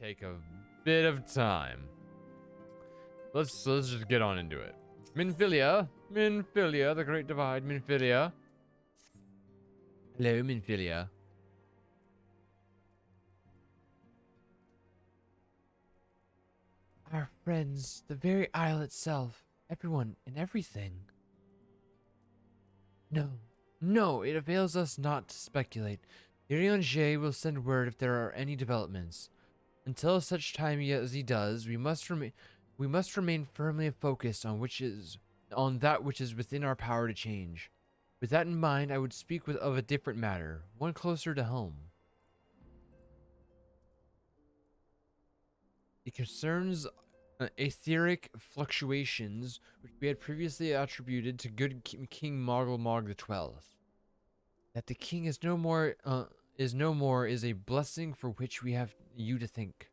take a bit of time. Let's just get on into it. Minfilia, the Great Divide, Minfilia. Hello, Minfilia. Our friends, the very isle itself, everyone and everything. No, it avails us not to speculate. Irion will send word if there are any developments. Until such time as he does, we must remain firmly focused on that which is within our power to change. With that in mind, I would speak of a different matter, one closer to home. It concerns etheric fluctuations which we had previously attributed to good King Moggle the 12th. That the king is no more is a blessing for which we have you to thank.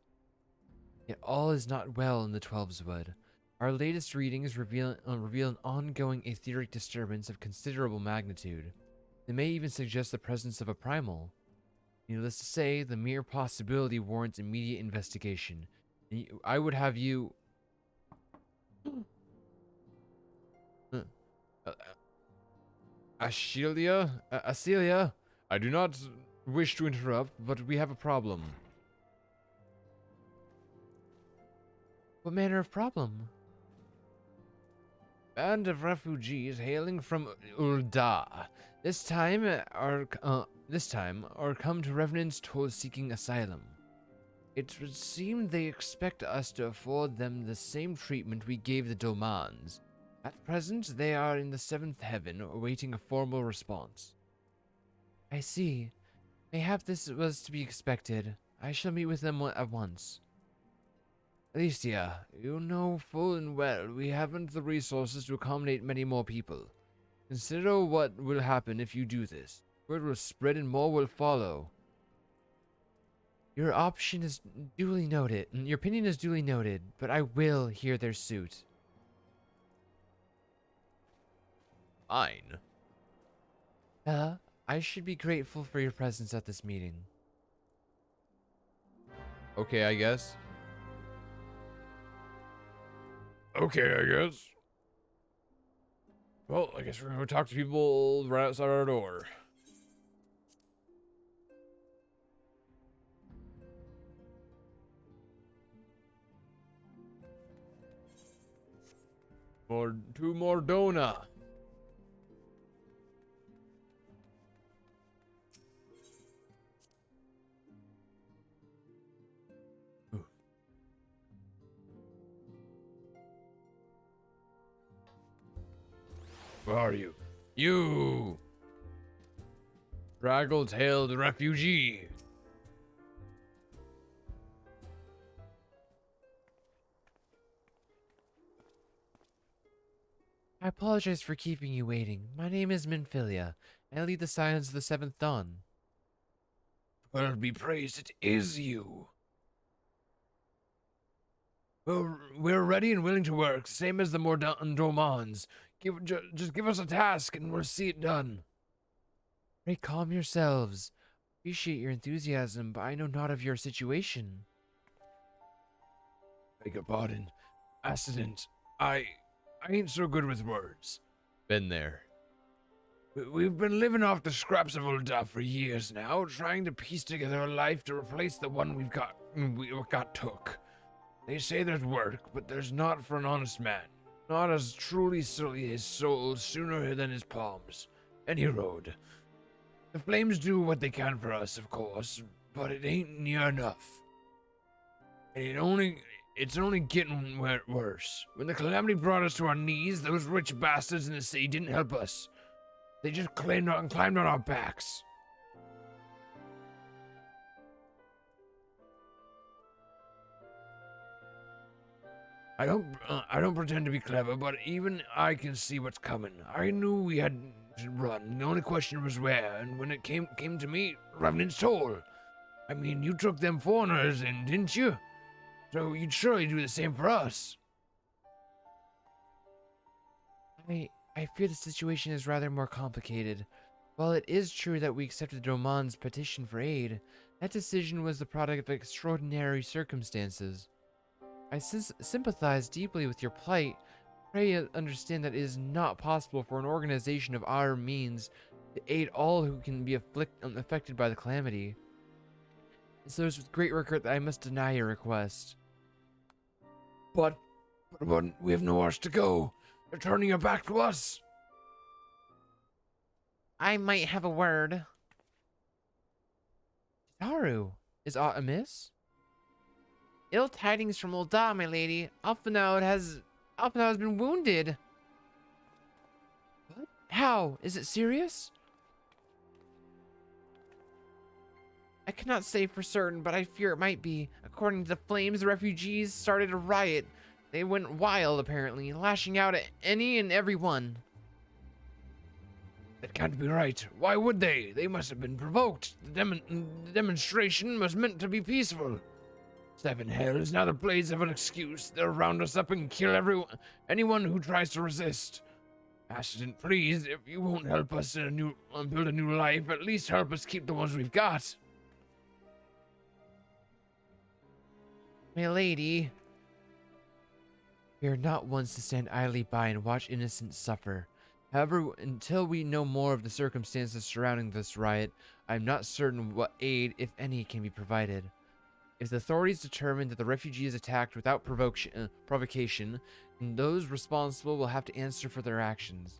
Yet all is not well in the Twelves Wood. Our latest readings reveal an ongoing etheric disturbance of considerable magnitude. They may even suggest the presence of a primal. Needless to say, the mere possibility warrants immediate investigation. I would have you... Acelia, I do not wish to interrupt, but we have a problem. What manner of problem? Band of refugees hailing from Ul'dah. This time are come to Revenant's toll seeking asylum. It would seem they expect us to afford them the same treatment we gave the Domans. At present, they are in the seventh heaven, awaiting a formal response. I see. Mayhap this was to be expected. I shall meet with them at once. Alicia, you know full and well we haven't the resources to accommodate many more people. Consider what will happen if you do this. Word will spread and more will follow. Your option is duly noted. Your opinion is duly noted, but I will hear their suit. Fine. I should be grateful for your presence at this meeting. Okay, I guess. Okay, I guess. Well, I guess we're gonna go talk to people right outside our door. To Mordona. Where are you? You! Draggle-tailed refugee! I apologize for keeping you waiting. My name is Minfilia. I lead the Scions of the Seventh Dawn. Well, be praised, it is you. Well, we're ready and willing to work, same as the Domans. Just give us a task and we'll see it done. Pray calm yourselves. Appreciate your enthusiasm, but I know not of your situation. Beg your pardon. Accident. I ain't so good with words. Been there. We've been living off the scraps of Ul'dah for years now, trying to piece together a life to replace the one we got took. They say there's work, but there's not for an honest man. Not as truly sully his soul sooner than his palms. Any road. The flames do what they can for us, of course, but it ain't near enough. And it's only getting worse. When the calamity brought us to our knees, those rich bastards in the city didn't help us. They just climbed on our backs. I don't pretend to be clever, but even I can see what's coming. I knew we had to run. The only question was where, and when it came to me, Revenant's toll. I mean, you took them foreigners in, didn't you? So you'd surely do the same for us. I fear the situation is rather more complicated. While it is true that we accepted Roman's petition for aid, That decision was the product of extraordinary circumstances. I sympathize deeply with your plight. Pray understand that it is not possible for an organization of our means to aid all who can be affected by the calamity. So it's with great regret that I must deny your request. But we have nowhere else to go. They're turning your back to us. I might have a word. Taru, is aught amiss? Ill tidings from Ul'dah, my lady. Alphinaud has been wounded. What? How? Is it serious? I cannot say for certain, but I fear it might be. According to the flames, the refugees started a riot. They went wild, apparently, lashing out at any and everyone. That can't be right. Why would they? They must have been provoked. The demonstration was meant to be peaceful. Seven hells, now the blades have an excuse. They'll round us up and kill anyone who tries to resist. Ascendant, please, if you won't help us build a new life, at least help us keep the ones we've got. My lady, we are not ones to stand idly by and watch innocents suffer. However, until we know more of the circumstances surrounding this riot, I am not certain what aid, if any, can be provided. If the authorities determine that the refugees attacked without provocation, then those responsible will have to answer for their actions.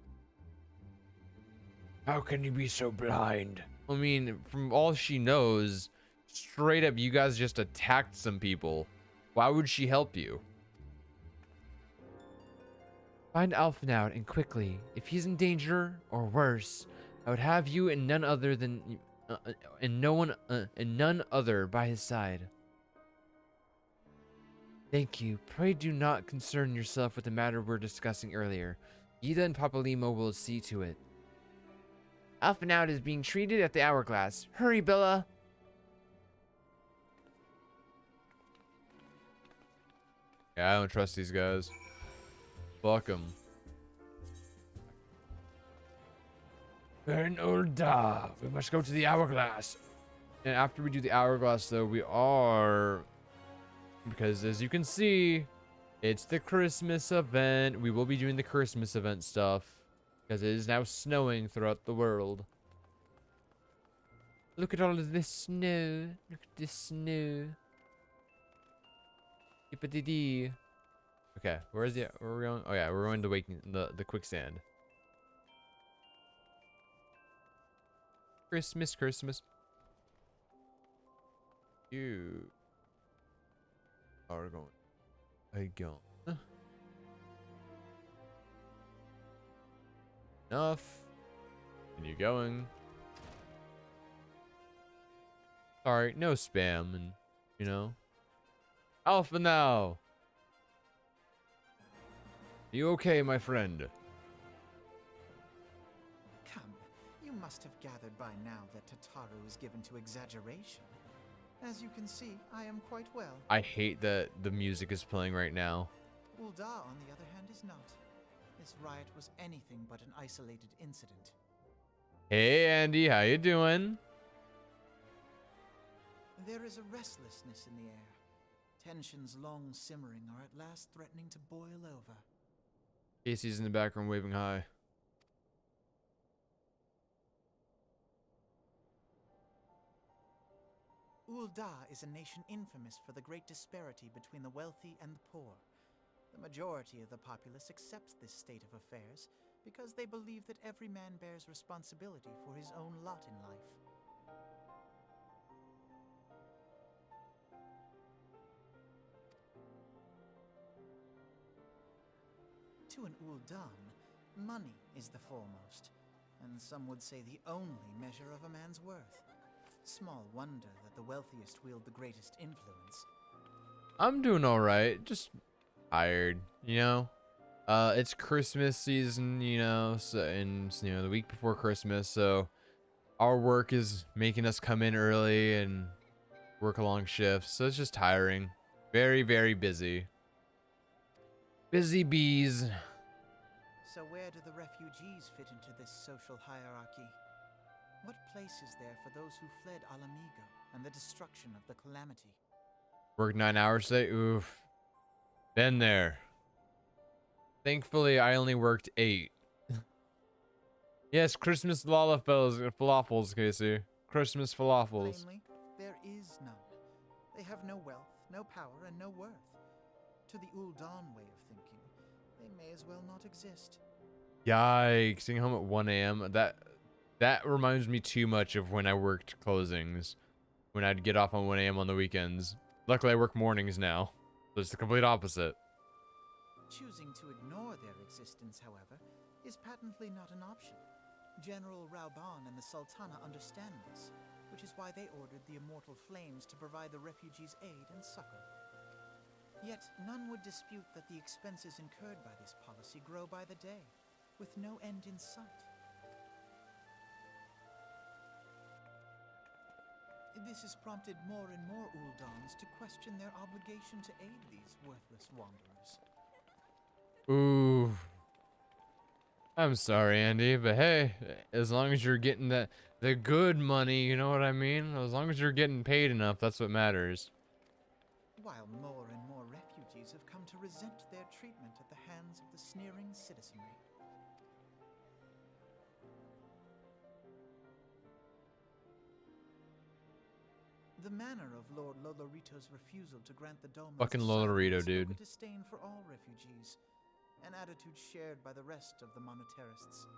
How can you be so blind? I mean, from all she knows, straight up, you guys just attacked some people. Why would she help you? Find Alphinaud and quickly. If he's in danger or worse, I would have you and none other by his side. Thank you. Pray do not concern yourself with the matter we're discussing earlier. Yida and Papalimo will see to it. Alphinaud is being treated at the Hourglass. Hurry, Bella. Yeah, I don't trust these guys. Fuck them. We're in Ul'dah. We must go to the Hourglass. And after we do the Hourglass, though, we are... Because as you can see, it's the Christmas event. We will be doing the Christmas event stuff. Because it is now snowing throughout the world. Look at all of this snow. Look at this snow. Yippity-dee. Okay, where are we going? Oh yeah, we're going to the quicksand. Christmas. You are going. I go. Enough. And you going. Sorry, no spam and you know. Alpha now. You okay, my friend? Come, you must have gathered by now that Tataru is given to exaggeration. As you can see, I am quite well. I hate that the music is playing right now. Ul'dah, on the other hand, is not. This riot was anything but an isolated incident. Hey, Andy, how you doing? There is a restlessness in the air. Tensions long simmering are at last threatening to boil over. Casey's in the background waving hi. Ul'dah is a nation infamous for the great disparity between the wealthy and the poor. The majority of the populace accepts this state of affairs because they believe that every man bears responsibility for his own lot in life. To an Ul'dan, money is the foremost, and some would say the only measure of a man's worth. Small wonder that the wealthiest wield the greatest influence. I'm doing alright, just tired, you know? It's Christmas season, you know, so, and, you know, the week before Christmas, so our work is making us come in early and work a long shifts, so it's just tiring. Very, very busy. Busy bees. So where do the refugees fit into this social hierarchy? What place is there for those who fled Alamigo? and the destruction of the calamity. Work 9 hours today? Oof. Been there. Thankfully, I only worked 8. Yes, Christmas falafels, Casey. Christmas falafels. Plainly, there is none. They have no wealth, no power, and no worth. To the Uldan way of thinking, they may as well not exist. Yikes. Getting home at 1 a.m. That reminds me too much of when I worked closings. When I'd get off on 1 a.m. on the weekends. Luckily, I work mornings now. So it's the complete opposite. Choosing to ignore their existence, however, is patently not an option. General Reborn and the Sultana understand this, which is why they ordered the immortal flames to provide the refugees aid and succor. Yet none would dispute that the expenses incurred by this policy grow by the day, with no end in sight. This has prompted more and more Uldans to question their obligation to aid these worthless wanderers. Ooh. I'm sorry, Andy, but hey, as long as you're getting the good money, you know what I mean? As long as you're getting paid enough, that's what matters. While more and more refugees have come to resent their treatment at the hands of the sneering citizenry. The manner of Lord Lolorito's refusal to grant the Dome Fucking asylum Lolorito, spoke dude. a disdain for all refugees, an attitude shared by the rest of the monetarists.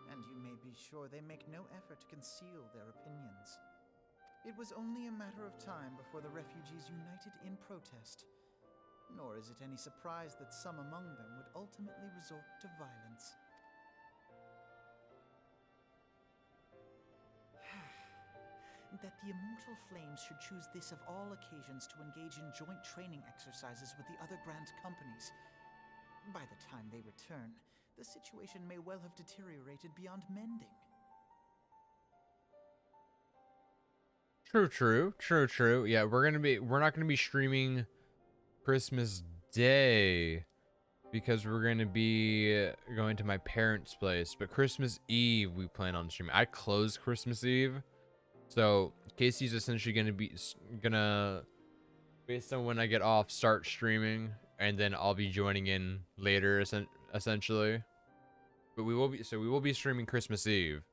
And you may be sure they make no effort to conceal their opinions. It was only a matter of time before the refugees united in protest, nor is it any surprise that some among them would ultimately resort to violence. That the immortal flames should choose this of all occasions to engage in joint training exercises with the other Grand Companies. By the time they return, the situation may well have deteriorated beyond mending. True. Yeah, we're not gonna be streaming Christmas Day because we're gonna be going to my parents' place. But Christmas Eve we plan on streaming. I close Christmas Eve, so Casey's essentially gonna based on when I get off start streaming, and then I'll be joining in later essentially. But we will be streaming Christmas Eve.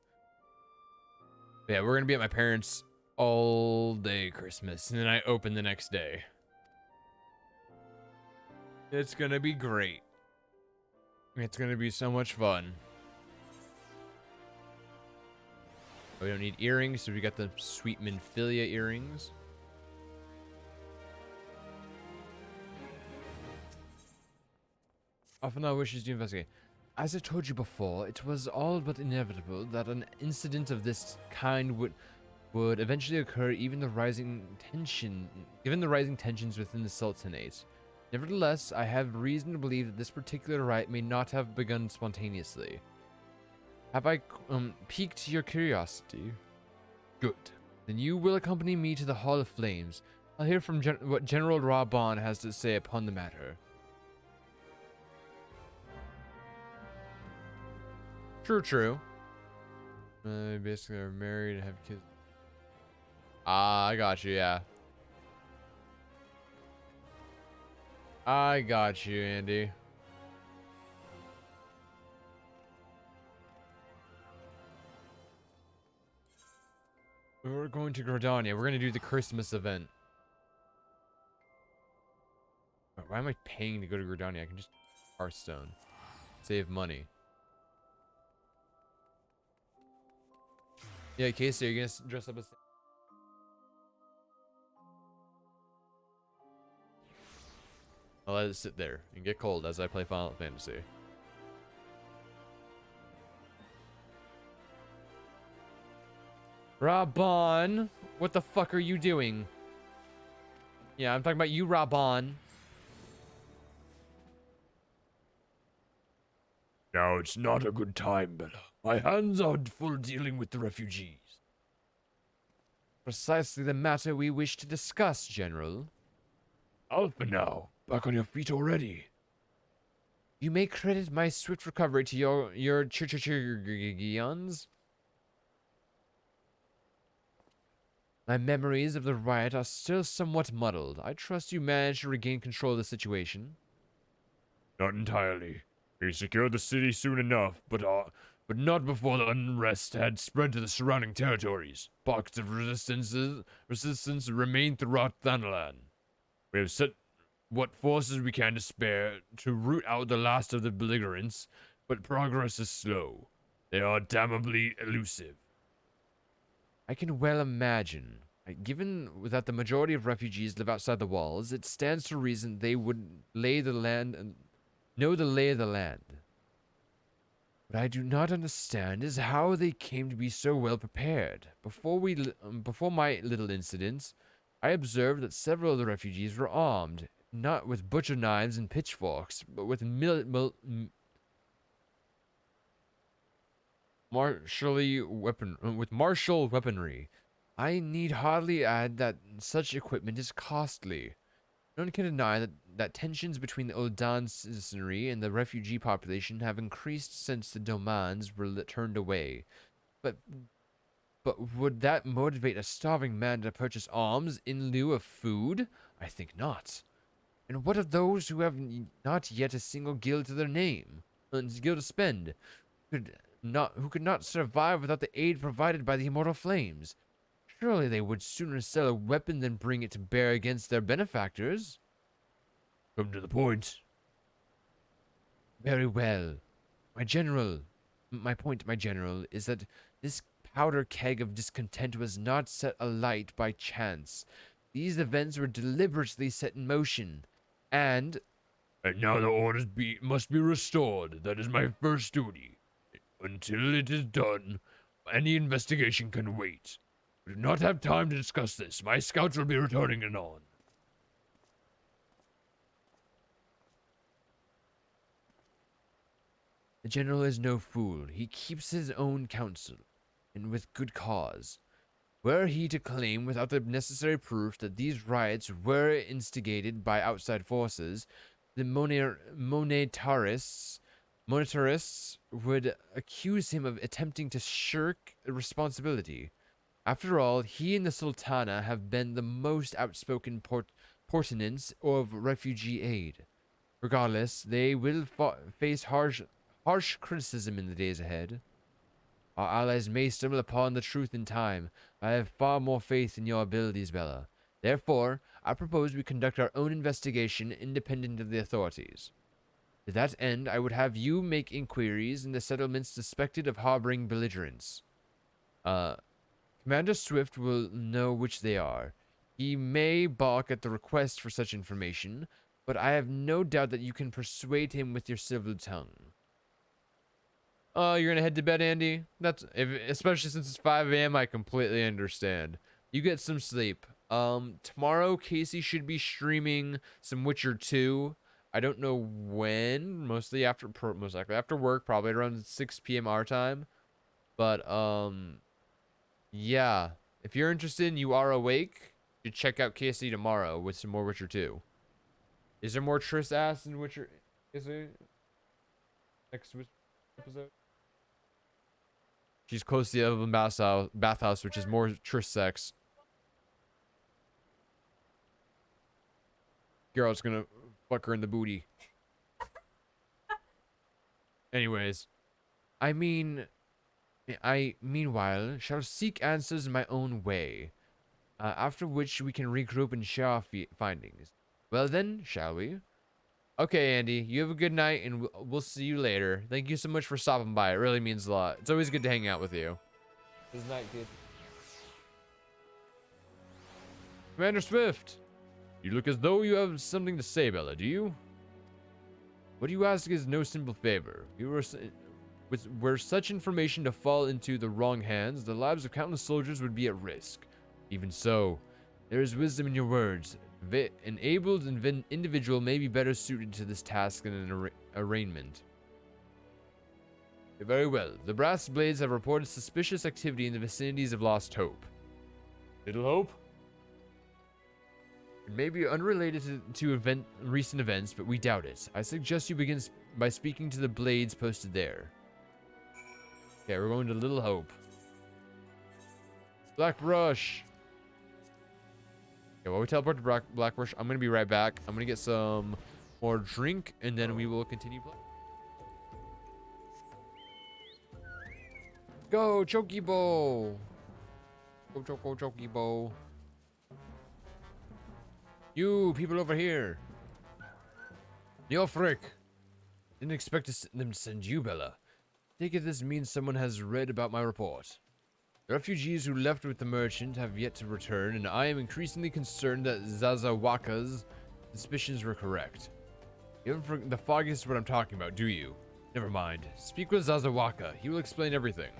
But yeah, we're gonna be at my parents' all day Christmas, and then I open the next day. It's gonna be great. It's gonna be so much fun. We don't need earrings, so we got the sweet Minfilia earrings. Often I wishes to investigate. As I told you before, it was all but inevitable that an incident of this kind would eventually occur, given the rising tensions within the Sultanate. Nevertheless, I have reason to believe that this particular riot may not have begun spontaneously. Have I piqued your curiosity? Good. Then you will accompany me to the Hall of Flames. I'll hear from what General Reborn has to say upon the matter. True. Basically are married and have kids. Ah, I got you, yeah. I got you, Andy. We're going to Grodania. We're going to do the Christmas event. Why am I paying to go to Grodania? I can just Hearthstone. Save money. Yeah, Casey, are you going to dress up as... I'll let it sit there and get cold as I play Final Fantasy. Raban, what the fuck are you doing? Yeah, I'm talking about you, Raban. Now it's not a good time, Bella. My hands are full dealing with the refugees. Precisely the matter we wish to discuss, General. Alpha now. Back on your feet already. You may credit my swift recovery to your ch-ch-ch-gions. My memories of the riot are still somewhat muddled. I trust you managed to regain control of the situation. Not entirely. We secured the city soon enough, but not before the unrest had spread to the surrounding territories. Pockets of resistance remain throughout Thanalan. We have set what forces we can to spare to root out the last of the belligerents, but progress is slow. They are damnably elusive. I can well imagine. Given that the majority of refugees live outside the walls, it stands to reason they would lay the land and know the lay of the land. What I do not understand is how they came to be so well prepared. Before my little incident, I observed that several of the refugees were armed, not with butcher knives and pitchforks, but with martial weaponry. I need hardly add that such equipment is costly. No one can deny that tensions between the Uldan citizenry and the refugee population have increased since the Domans were turned away. But would that motivate a starving man to purchase arms in lieu of food? I think not. And what of those who have not yet a single guild to their name, guild to spend, who could not survive without the aid provided by the immortal flames? Surely they would sooner sell a weapon than bring it to bear against their benefactors. Come to the point. Very well. My point, is that this powder keg of discontent was not set alight by chance. These events were deliberately set in motion, and now the orders must be restored. That is my first duty. Until it is done, any investigation can wait. We do not have time to discuss this. My scouts will be returning anon. the general is no fool. He keeps his own counsel, and with good cause. Were he to claim without the necessary proof that these riots were instigated by outside forces, the monetarists would accuse him of attempting to shirk responsibility. After all, he and the Sultana have been the most outspoken portents of refugee aid. Regardless, they will face harsh criticism in the days ahead. Our allies may stumble upon the truth in time. I have far more faith in your abilities, Bella. Therefore, I propose we conduct our own investigation independent of the authorities. To that end, I would have you make inquiries in the settlements suspected of harboring belligerents. Commander Swift will know which they are. He may balk at the request for such information, but I have no doubt that you can persuade him with your civil tongue. Oh, you're gonna head to bed, Andy? Especially since it's 5 a.m., I completely understand. You get some sleep. Tomorrow, Casey should be streaming some Witcher 2. I don't know when. Most likely after work, probably around 6 p.m. our time. But, yeah. If you're interested and you are awake, you should check out Casey tomorrow with some more Witcher 2. Is there more Triss ass in Witcher? Is there? Next Witcher episode? She's close to the Evelyn bathhouse, which is more Triss sex. Geralt's gonna fuck her in the booty. Anyways, meanwhile, shall seek answers in my own way. After which we can regroup and share our findings. Well then, shall we? Okay, Andy, you have a good night, and we'll see you later. Thank you so much for stopping by. It really means a lot. It's always good to hang out with you. Good night, kid. Commander Swift! You look as though you have something to say, Bella, do you? What you ask is no simple favor. Were such information to fall into the wrong hands, the lives of countless soldiers would be at risk. Even so, there is wisdom in your words. An able individual may be better suited to this task than an arraignment. Very well. The Brass Blades have reported suspicious activity in the vicinities of Lost Hope. Little Hope? It may be unrelated to recent events, but we doubt it. I suggest you begin by speaking to the Blades posted there. Okay, we're going to Little Hope. Black Brush. Okay, while we teleport to Blackbush, I'm gonna be right back. I'm gonna get some more drink, and then we will continue playing. Go, Chocobo! Go, Chocobo. You people over here. Neofric. Didn't expect them to send you, Bella. Take it this means someone has read about my report. The refugees who left with the merchant have yet to return, and I am increasingly concerned that Zazawaka's suspicions were correct. You haven't the foggiest what I'm talking about, do you? Never mind. Speak with Zazawaka. He will explain everything.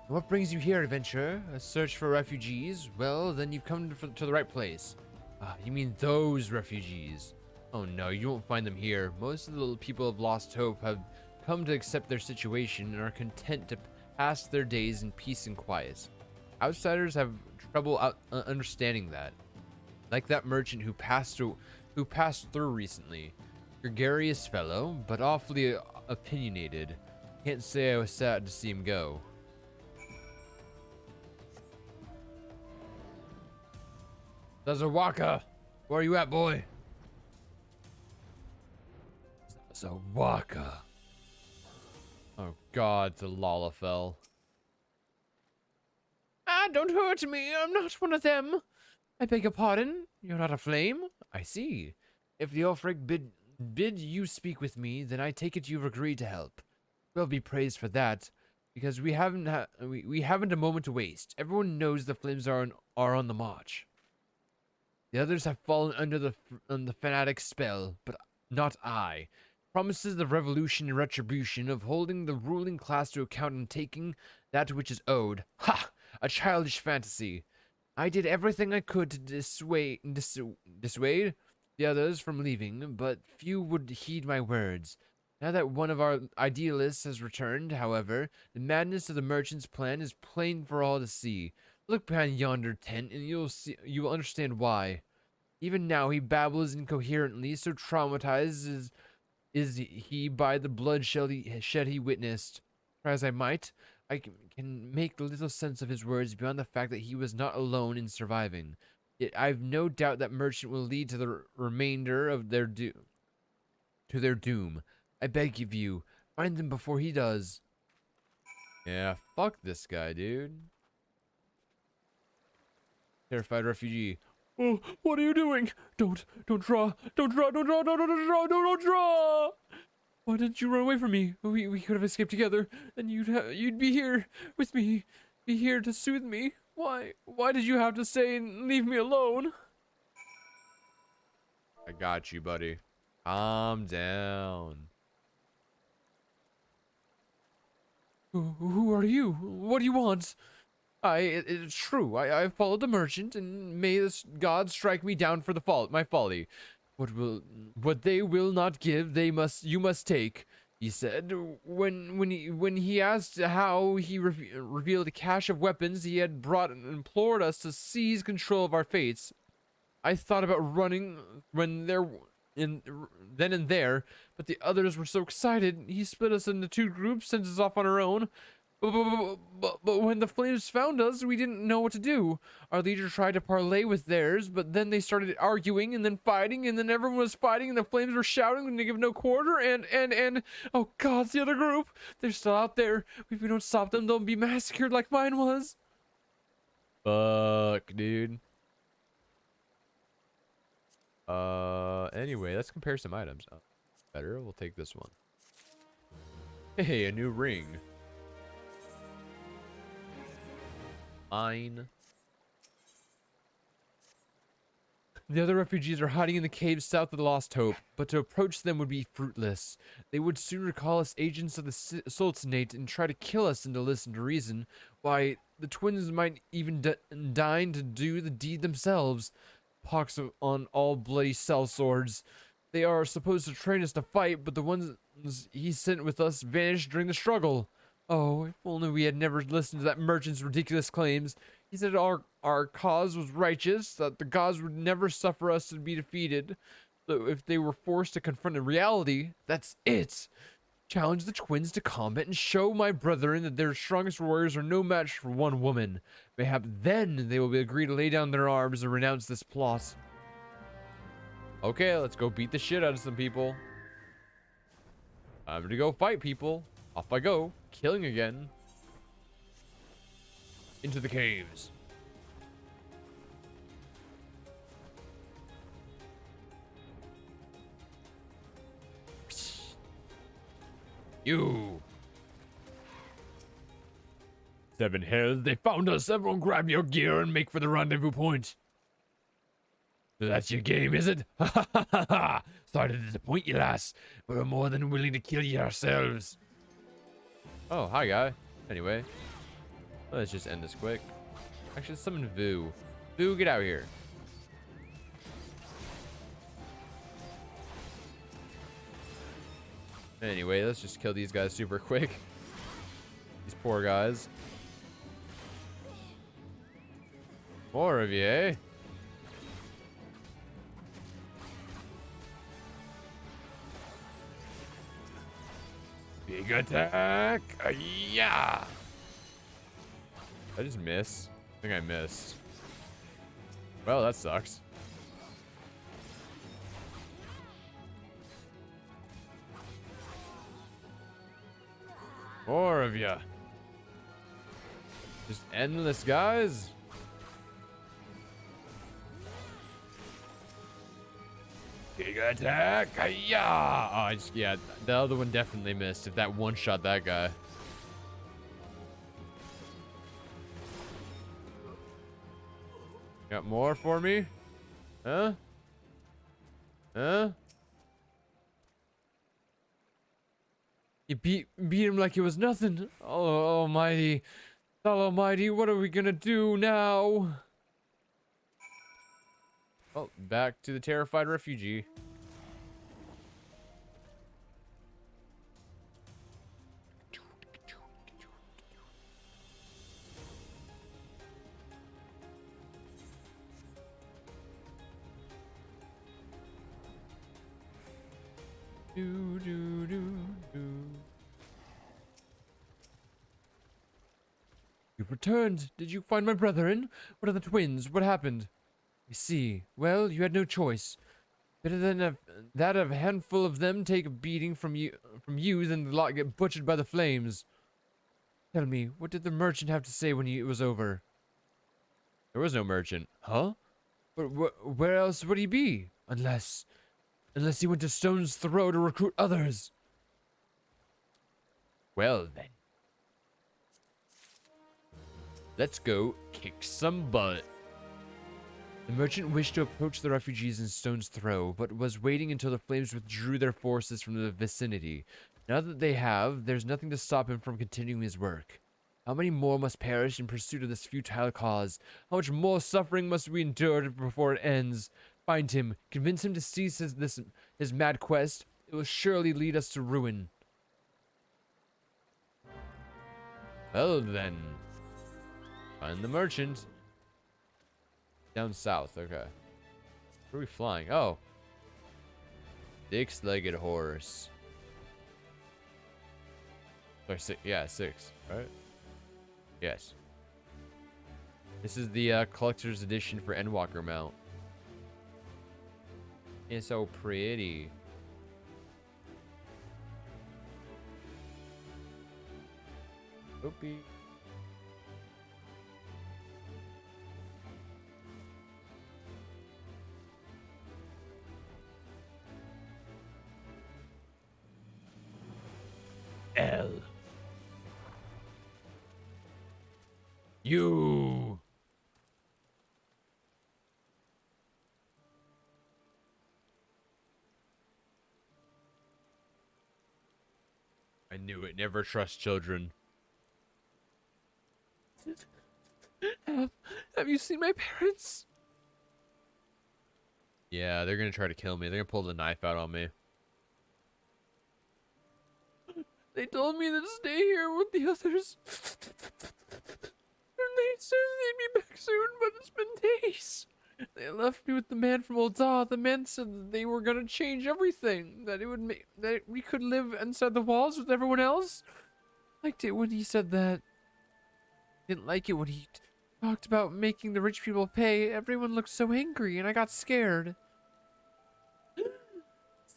What brings you here, adventurer? A search for refugees? Well, then you've come to the right place. Ah, you mean those refugees? Oh no, you won't find them here. Most of the people of Lost Hope have come to accept their situation and are content to pass their days in peace and quiet. Outsiders have trouble understanding that. Like that merchant who passed through recently. Gregarious fellow, but awfully opinionated. Can't say I was sad to see him go. Zazawaka! Where are you at, boy? Zazawaka. Oh god, it's a Lalafell. Ah, don't hurt me. I'm not one of them. I beg your pardon. You're not a flame? I see. If the Ulfric bid you speak with me, then I take it you've agreed to help. We'll be praised for that, because we haven't a moment to waste. Everyone knows the flames are on the march. The others have fallen under the fanatic's spell, but not I. Promises of revolution and retribution, of holding the ruling class to account and taking that which is owed. Ha! A childish fantasy. I did everything I could to dissuade the others from leaving, but few would heed my words. Now that one of our idealists has returned, however, the madness of the merchant's plan is plain for all to see. Look behind yonder tent, and you will understand why. Even now he babbles incoherently, so traumatized is he by the bloodshed he witnessed. Try as I might, I can make little sense of his words beyond the fact that he was not alone in surviving. Yet I've no doubt that merchant will lead to the remainder of their doom. I beg of you, find them before he does. Yeah, fuck this guy, dude. Terrified refugee. Oh, what are you doing? Don't draw. Don't draw. Why didn't you run away from me? We could have escaped together, and you'd be here with me, be here to soothe me. Why did you have to stay and leave me alone? I got you, buddy. Calm down. Who are you? What do you want? It's true. I followed the merchant, and may the gods strike me down for my folly. What they will not give, you must take. He said when he asked how he revealed a cache of weapons he had brought and implored us to seize control of our fates. I thought about running then and there, but the others were so excited. He split us into two groups, sent us off on our own. But when the flames found us, we didn't know what to do. Our leader tried to parley with theirs, but then they started arguing and then fighting, and then everyone was fighting, and the flames were shouting and they give no quarter, and oh god, it's the other group. They're still out there. If we don't stop them, they'll be massacred like mine was. Fuck, dude. Anyway, let's compare some items. Better, we'll take this one. Hey, a new ring. Mine. The other refugees are hiding in the caves south of the Lost Hope, but to approach them would be fruitless. They would sooner call us agents of the Sultanate and try to kill us than to listen to reason. Why, the twins might even deign to do the deed themselves. Pox on all bloody sellswords. They are supposed to train us to fight, but the ones he sent with us vanished during the struggle. Oh, if only we had never listened to that merchant's ridiculous claims. He said our cause was righteous, that the gods would never suffer us to be defeated. So if they were forced to confront a reality, that's it. challenge the twins to combat and show my brethren that their strongest warriors are no match for one woman. Mayhap then they will agree to lay down their arms and renounce this plot. Okay, let's go beat the shit out of some people. Time to go fight people. Off I go, killing again. Into the caves. You. 7 hells, they found us. Everyone grab your gear and make for the rendezvous point. That's your game, is it? Ha ha ha ha ha! Sorry to disappoint you, lass, but we're more than willing to kill you ourselves. Oh, hi, guy. Anyway, let's just end this quick. Actually, let's summon Vu. Vu, get out here. Anyway, let's just kill these guys super quick. These poor guys. More of you, eh? Big attack! Yeah! I just miss. I think I missed. Well, that sucks. More of ya. Just endless, guys. Big attack! Yeah! Oh, yeah, the other one definitely missed. If that one shot that guy. Got more for me? Huh? Huh? You beat him like it was nothing. Oh, almighty. Oh, almighty, what are we gonna do now? Oh, back to the terrified refugee. Do, do, do, do. You've returned. Did you find my brethren? What are the twins? What happened? I see. Well, you had no choice. Better than that a handful of them take a beating from you than the lot get butchered by the flames. Tell me, what did the merchant have to say when it was over? There was no merchant. Huh? But where else would he be? Unless he went to Stone's Throw to recruit others. Well, then. Let's go kick some butt. The merchant wished to approach the refugees in Stone's Throw, but was waiting until the flames withdrew their forces from the vicinity. Now that they have, there's nothing to stop him from continuing his work. How many more must perish in pursuit of this futile cause? How much more suffering must we endure before it ends? Find him, convince him to cease his mad quest. It will surely lead us to ruin. Well, then. Find the merchant. Down south, okay. Where are we flying? Oh. Six-legged horse. Or yeah, 6, right? Yes. This is the collector's edition for Endwalker mount. It's so pretty. Oopie. L. You. I knew it. Never trust children. Have you seen my parents? Yeah, they're gonna try to kill me. They're gonna pull the knife out on me. They told me to stay here with the others. And they said they'd be back soon, but it's been days. They left me with the man from Ul'dah. The man said that they were gonna change everything. That it would make that we could live inside the walls with everyone else. Liked it when he said that. Didn't like it when he talked about making the rich people pay. Everyone looked so angry, and I got scared.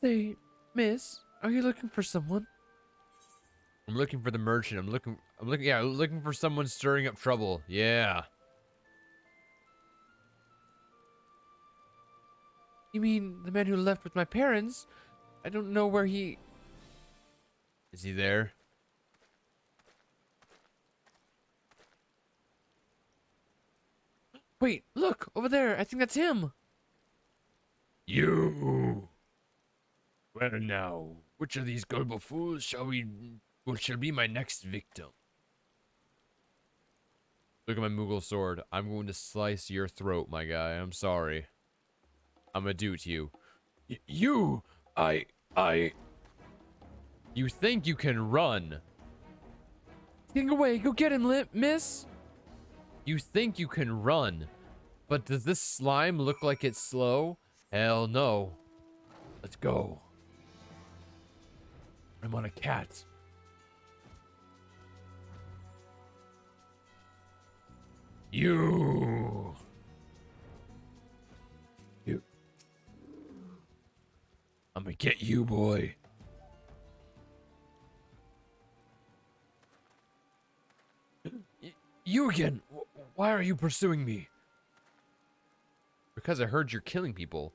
Say, miss, are you looking for someone? I'm looking for the merchant. I'm looking for someone stirring up trouble. Yeah. You mean the man who left with my parents? I don't know where he... Is he there? Wait, look, over there. I think that's him. You. Well now, which of these gullible fools shall be my next victim? Look at my Moogle sword. I'm going to slice your throat, my guy. I'm sorry. I'm gonna do it to you. You, You think you can run? Getting away. Go get him, miss. You think you can run? But does this slime look like it's slow? Hell no. let's go. I'm on a cat. You. I'm gonna get you, boy. You again. Why are you pursuing me? Because I heard you're killing people.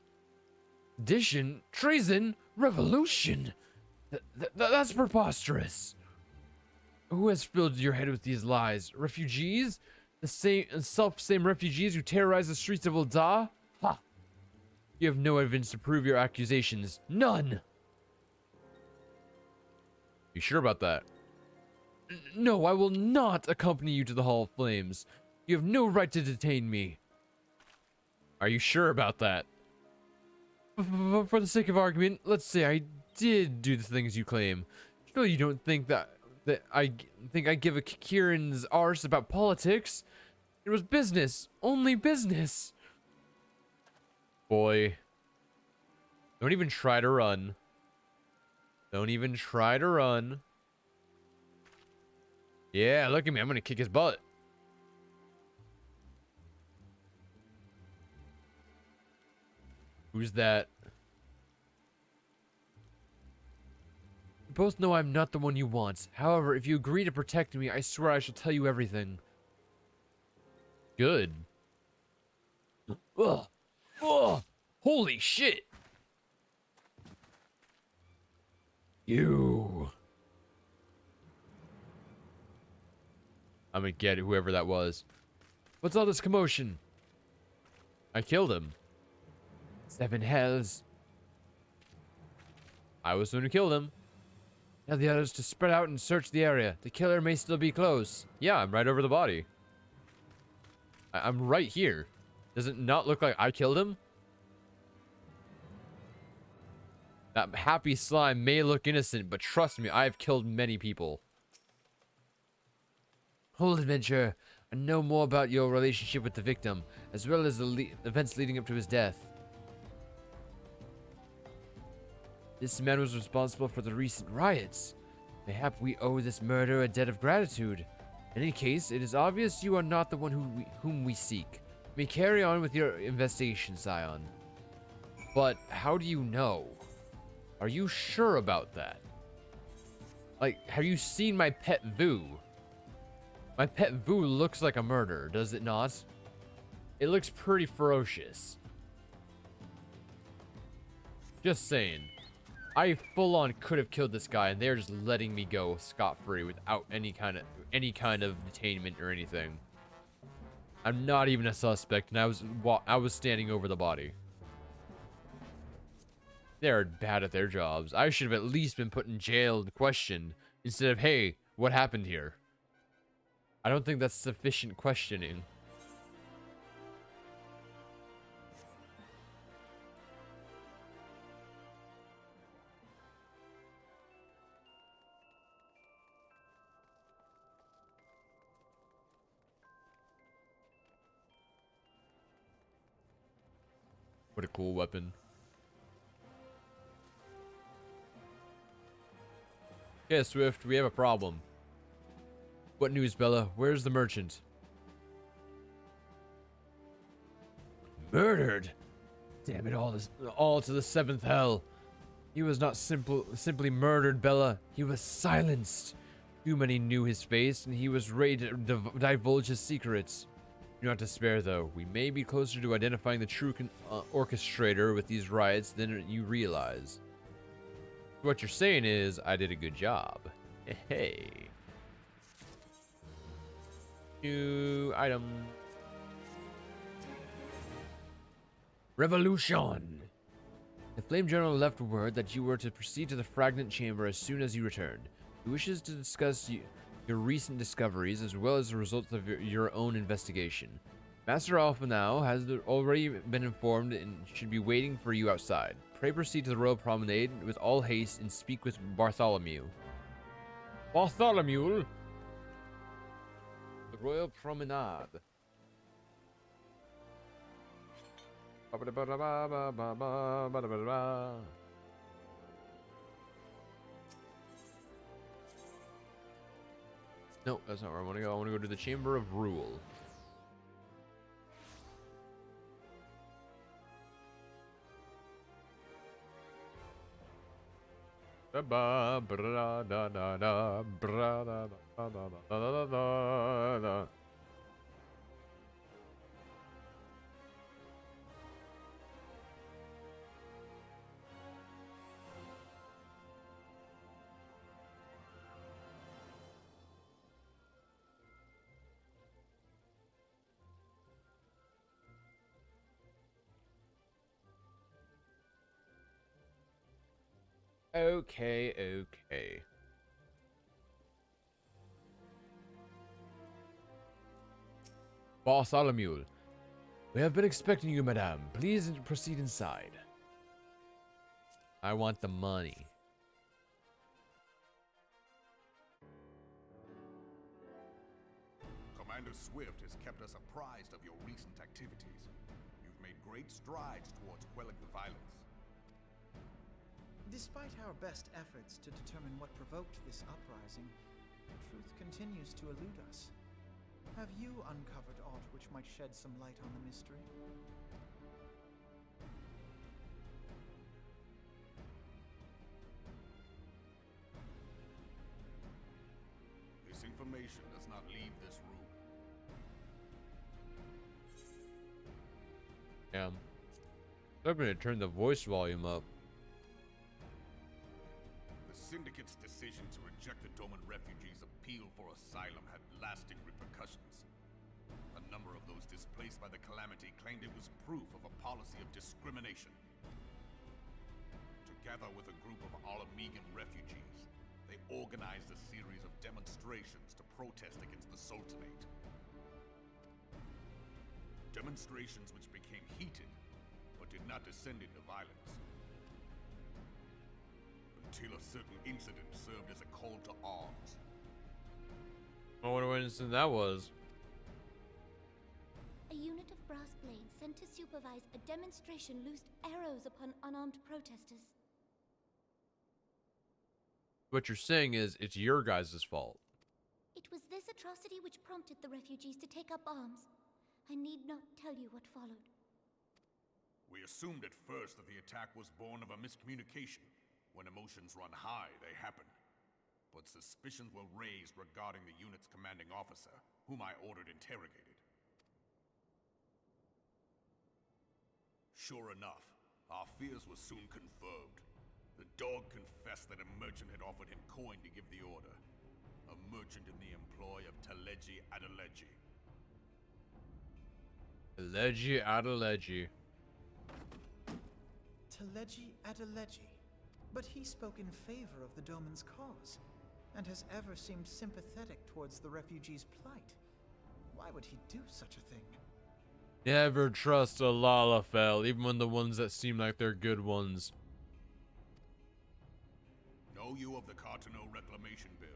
Sedition, treason, revolution. That's preposterous. Who has filled your head with these lies? Refugees? The same refugees who terrorize the streets of Ul'dah? Ha! You have no evidence to prove your accusations. None! You sure about that? No, I will not accompany you to the Hall of Flames. You have no right to detain me. Are you sure about that? For the sake of argument, let's say I did do the things you claim. Surely you don't think that I give a Kieran's arse about politics. It was business, only business. Boy. Don't even try to run. Don't even try to run. Yeah, look at me. I'm gonna kick his butt. Who's that? We both know I'm not the one you want. However, if you agree to protect me, I swear I shall tell you everything. Good. Ugh. Ugh. Holy shit. You. I'm gonna get whoever that was. What's all this commotion? I killed him. 7 hells. I was the one who killed him. Tell the others to spread out and search the area. The killer may still be close. Yeah, I'm right over the body. I'm right here. Does it not look like I killed him? That happy slime may look innocent, but trust me, I have killed many people. Hold, adventurer. I know more about your relationship with the victim, as well as the events leading up to his death. This man was responsible for the recent riots. Mayhap we owe this murderer a debt of gratitude. In any case, it is obvious you are not the one whom we seek. You may carry on with your investigation, Scion. But how do you know? Are you sure about that? Like, have you seen my pet Vu? My pet Vu looks like a murderer, does it not? It looks pretty ferocious. Just saying. I full on could have killed this guy, and they're just letting me go scot-free without any kind of detainment or anything. I'm not even a suspect, and I was standing over the body. They're bad at their jobs. I should have at least been put in jail and questioned instead of, hey, what happened here? I don't think that's sufficient questioning. What a cool weapon. Yeah, Swift, we have a problem. What news, Bella? Where's the merchant? Murdered? Damn it all to the seventh hell. He was not simply murdered, Bella. He was silenced. Too many knew his face, and he was ready to divulge his secrets. Do not despair, though. We may be closer to identifying the true orchestrator with these riots than you realize. What you're saying is, I did a good job. Hey. New item. Revolution. The Flame General left word that you were to proceed to the Fragment Chamber as soon as you returned. He wishes to discuss your recent discoveries as well as the results of your own investigation. Master Alpha now has already been informed and should be waiting for you outside. Pray proceed to the Royal Promenade with all haste and speak with Bartholomew. Bartholomew? The Royal Promenade. No, that's not where I want to go. I want to go to the Chamber of Rule. Okay. Bartholomew, we have been expecting you, madame. Please proceed inside. I want the money. Commander Swift has kept us apprised of your recent activities. You've made great strides towards quelling the violence. Despite our best efforts to determine what provoked this uprising, truth continues to elude us. Have you uncovered aught which might shed some light on the mystery? This information does not leave this room. Yeah. I'm going to turn the voice volume up. The Syndicate's decision to reject the Doman refugees' appeal for asylum had lasting repercussions. A number of those displaced by the calamity claimed it was proof of a policy of discrimination. Together with a group of Alamegan refugees, they organized a series of demonstrations to protest against the Sultanate. Demonstrations which became heated, but did not descend into violence. Until a certain incident served as a call to arms. I wonder what incident that was. A unit of brass blades sent to supervise a demonstration loosed arrows upon unarmed protesters. What you're saying is it's your guys' fault. It was this atrocity which prompted the refugees to take up arms. I need not tell you what followed. We assumed at first that the attack was born of a miscommunication. When emotions run high, they happen. But suspicions were raised regarding the unit's commanding officer, whom I ordered interrogated. Sure enough, our fears were soon confirmed. The dog confessed that a merchant had offered him coin to give the order. A merchant in the employ of Teleji Adeleji. Adeleji Adeleji. Teleji Adeleji. But he spoke in favor of the Doman's cause, and has ever seemed sympathetic towards the refugees' plight. Why would he do such a thing? Never trust a Lalafell, even when the ones that seem like they're good ones. Know you of the Cartano Reclamation Bill?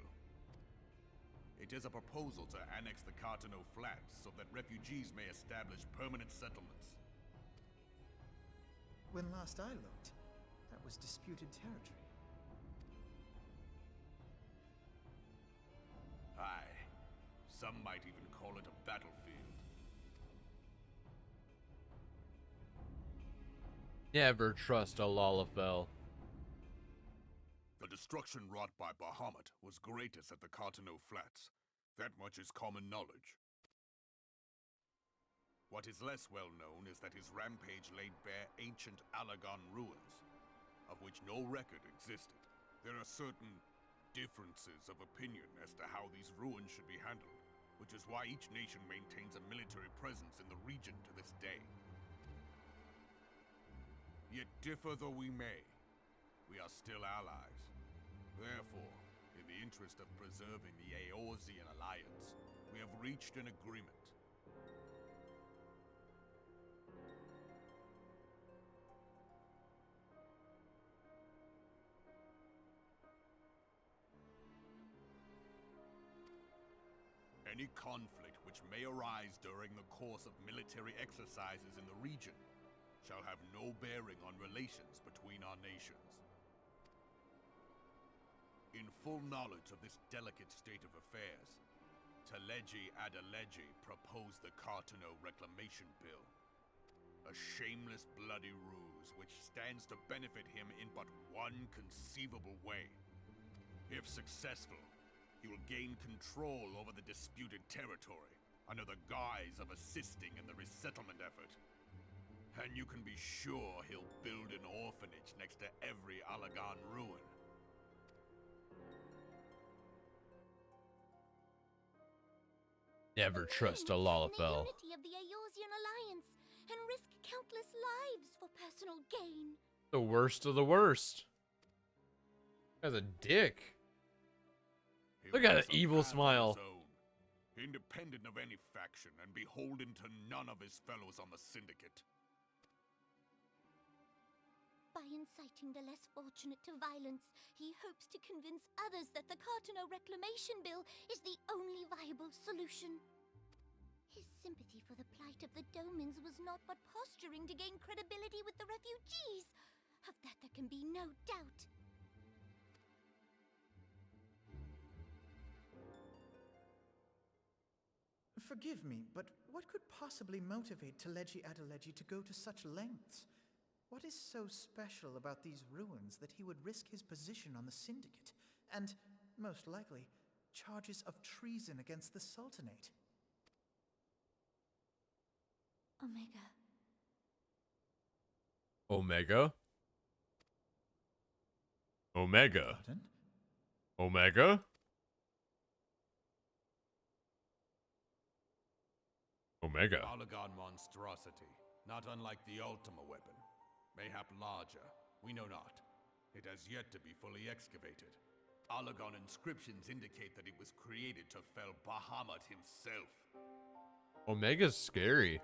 It is a proposal to annex the Cartano Flats so that refugees may establish permanent settlements. When last I looked, that was disputed territory. Aye. Some might even call it a battlefield. Never trust a Lalafell. The destruction wrought by Bahamut was greatest at the Cartano Flats. That much is common knowledge. What is less well known is that his rampage laid bare ancient Alagon ruins, of which no record existed. There are certain differences of opinion as to how these ruins should be handled, which is why each nation maintains a military presence in the region to this day. Yet differ though we may, we are still allies. Therefore, in the interest of preserving the Eorzean alliance, we have reached an agreement. Any conflict which may arise during the course of military exercises in the region shall have no bearing on relations between our nations. In full knowledge of this delicate state of affairs, Teleji Adeleji proposed the Cartano Reclamation Bill. A shameless bloody ruse which stands to benefit him in but one conceivable way. If successful, he will gain control over the disputed territory under the guise of assisting in the resettlement effort. And you can be sure he'll build an orphanage next to every Alagon ruin. Never trust a The Lalafell. unity of the Eorzean alliance and risk countless lives for personal gain. The worst of the worst. Guy's a dick. He Look at wants that a evil path of smile. his own, independent of any faction and beholden to none of his fellows on the Syndicate. By inciting the less fortunate to violence, he hopes to convince others that the Cartano Reclamation Bill is the only viable solution. His sympathy for the plight of the Domins was not but posturing to gain credibility with the refugees. Of that there can be no doubt. Forgive me, but what could possibly motivate Teleji Adeleji to go to such lengths? What is so special about these ruins that he would risk his position on the Syndicate, and, most likely, charges of treason against the Sultanate? Omega. Omega? Omega? Pardon? Omega? Omega. Alagon monstrosity, not unlike the Ultima weapon. Mayhap larger, we know not. It has yet to be fully excavated. Alagon inscriptions indicate that it was created to fell Bahamut himself. Omega's scary.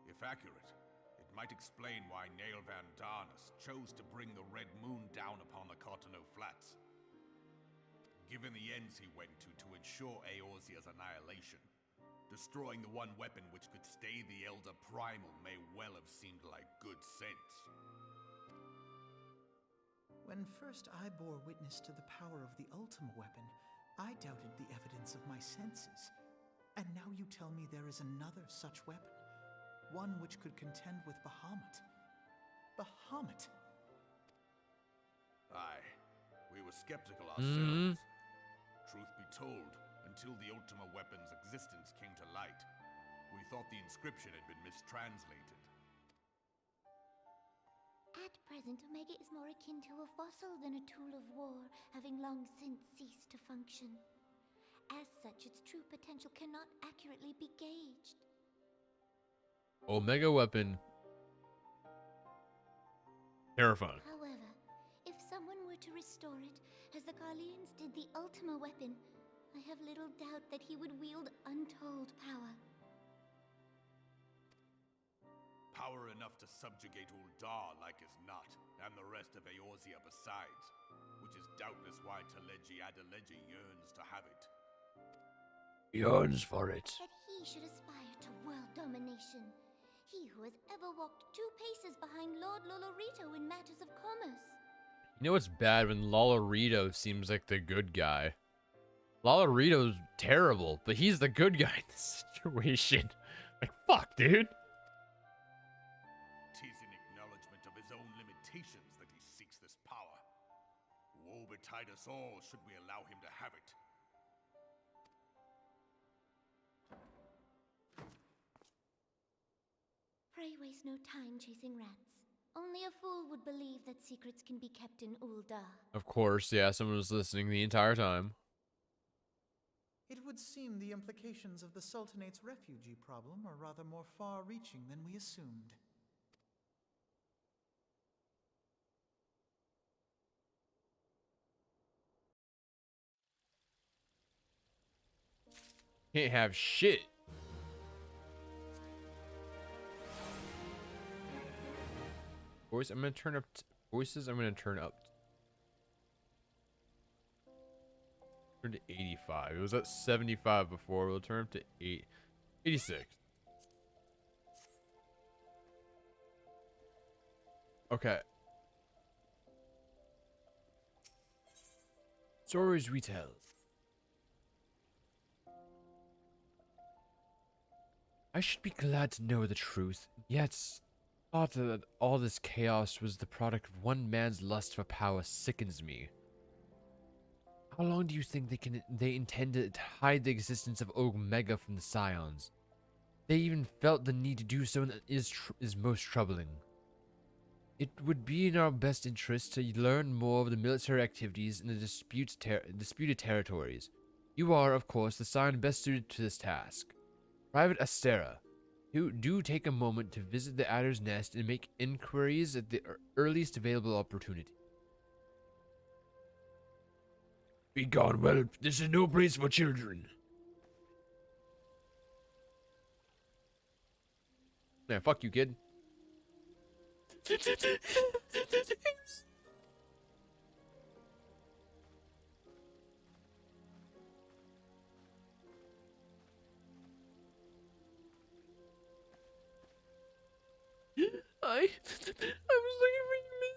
If accurate, it might explain why Nail Van Darnus chose to bring the Red Moon down upon the Cartano Flats. Given the ends he went to ensure Eorzea's annihilation, destroying the one weapon which could stay the Elder Primal may well have seemed like good sense. When first I bore witness to the power of the Ultima weapon, I doubted the evidence of my senses. And now you tell me there is another such weapon, one which could contend with Bahamut. Bahamut! Aye, we were skeptical ourselves. Truth be told, until the Ultima weapon's existence came to light, we thought the inscription had been mistranslated. At present, Omega is more akin to a fossil than a tool of war, having long since ceased to function. As such, its true potential cannot accurately be gauged. Omega weapon. Terrifying. However, if someone were to restore it, as the Garleans did the Ultima weapon, I have little doubt that he would wield untold power. Power enough to subjugate Uldar like as not, and the rest of Eorzea besides, which is doubtless why Teleji Adeleji yearns to have it. Yearns for it. That he should aspire to world domination. He who has ever walked 2 paces behind Lord Lolorito in matters of commerce. You know what's bad when Lolorito seems like the good guy? Lolorito's terrible, but he's the good guy in this situation. Like, fuck, dude. Tis in acknowledgement of his own limitations that he seeks this power. Woe betide us all should we allow him to have it. Pray waste no time chasing rats. Only a fool would believe that secrets can be kept in Ul'dah. Of course, yeah, someone was listening the entire time. It would seem the implications of the Sultanate's refugee problem are rather more far-reaching than we assumed. Can't have shit. Voice, I'm gonna turn up. Voices, I'm gonna turn up. Turn to 85. It was at 75 before. We'll turn up to 86. Okay. Stories we tell. I should be glad to know the truth, yet thought that all this chaos was the product of one man's lust for power sickens me. How long do you think they intend to hide the existence of Omega from the Scions? They even felt the need to do so, and is most troubling. It would be in our best interest to learn more of the military activities in the disputed territories. You are, of course, the Scion best suited to this task. Private Astera, do take a moment to visit the Adder's Nest and make inquiries at the earliest available opportunity. Be gone, whelp. This is no place for children. Yeah, fuck you, kid. I was looking for you.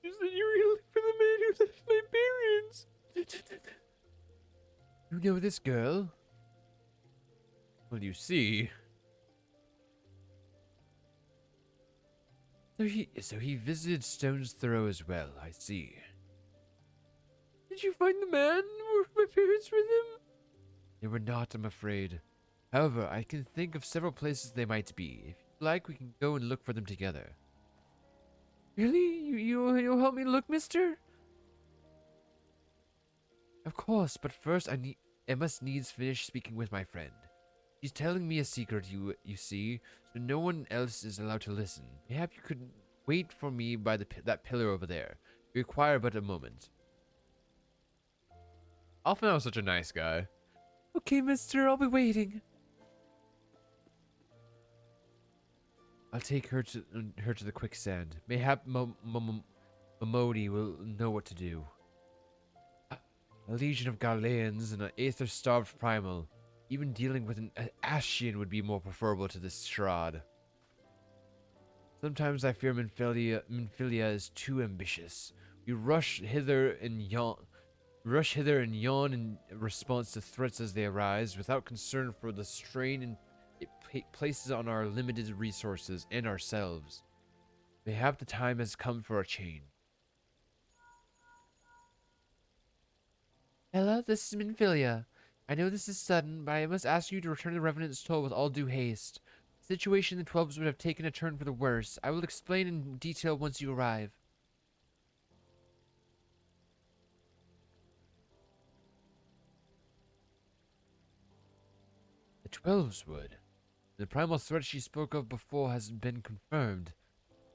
You said you were looking for the man who left my parents. You know this girl? Well, you see. So he visited Stone's Throw as well, I see. Did you find the man? Were my parents with him? They were not, I'm afraid. However, I can think of several places they might be. If you like, we can go and look for them together. Really? You'll help me look, mister? Of course, but first I must needs finish speaking with my friend. She's telling me a secret, you see, so no one else is allowed to listen. Perhaps you could wait for me by that pillar over there. We require but a moment. Alpha was such a nice guy. Okay, mister, I'll be waiting. I'll take her to the quicksand. Mayhap Momodi will know what to do. A legion of Galileans and an aether-starved primal. Even dealing with an Ashian would be more preferable to this shroud. Sometimes I fear Minfilia is too ambitious. We rush hither and yawn in response to threats as they arise, without concern for the strain it places on our limited resources and ourselves. Mayhap the time has come for a change. Ella, this is Minfilia. I know this is sudden, but I must ask you to return the Revenant's toll with all due haste. The situation in the 12s would have taken a turn for the worse. I will explain in detail once you arrive. The 12s would. The primal threat she spoke of before has been confirmed.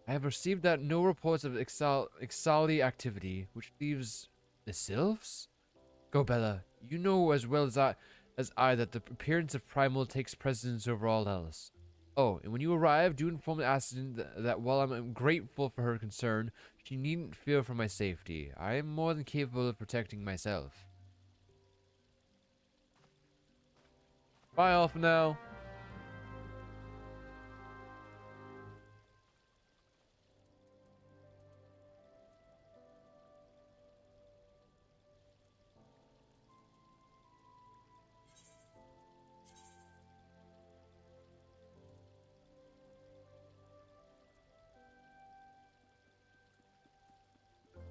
I have received no reports of Ixali activity, which leaves the Sylphs? Go, Bella. You know as well as I that the appearance of primal takes precedence over all else. Oh, and when you arrive, do inform the Ascendant that while I'm grateful for her concern, she needn't fear for my safety. I am more than capable of protecting myself. Bye, Alpha now.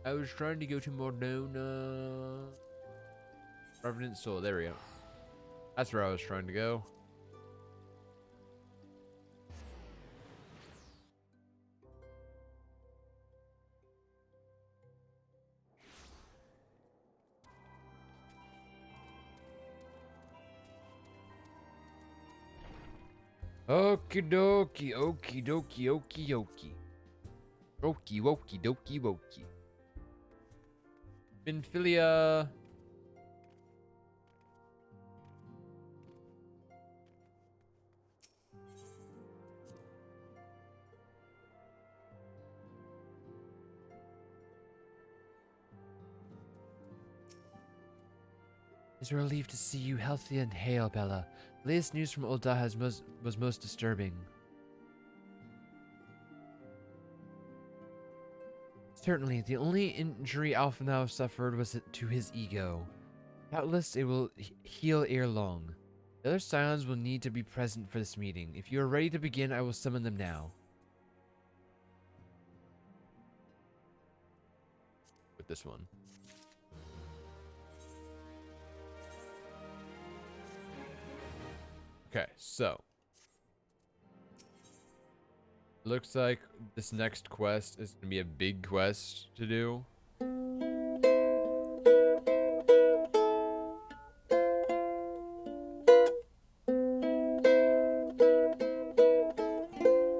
I was trying to go to Mordona. Revenant Soul. There we go. That's where I was trying to go. Okie dokie, okie dokie, okie dokie. Okie wokie dokie wokie. Minfilia. It's a relief to see you healthy and hale, Bella. The latest news from Ul'dah was most disturbing. Certainly, the only injury Alphanau suffered was to his ego. Doubtless it will heal ere long. The other Scions will need to be present for this meeting. If you are ready to begin, I will summon them now. With this one. Okay, so. Looks like this next quest is going to be a big quest to do.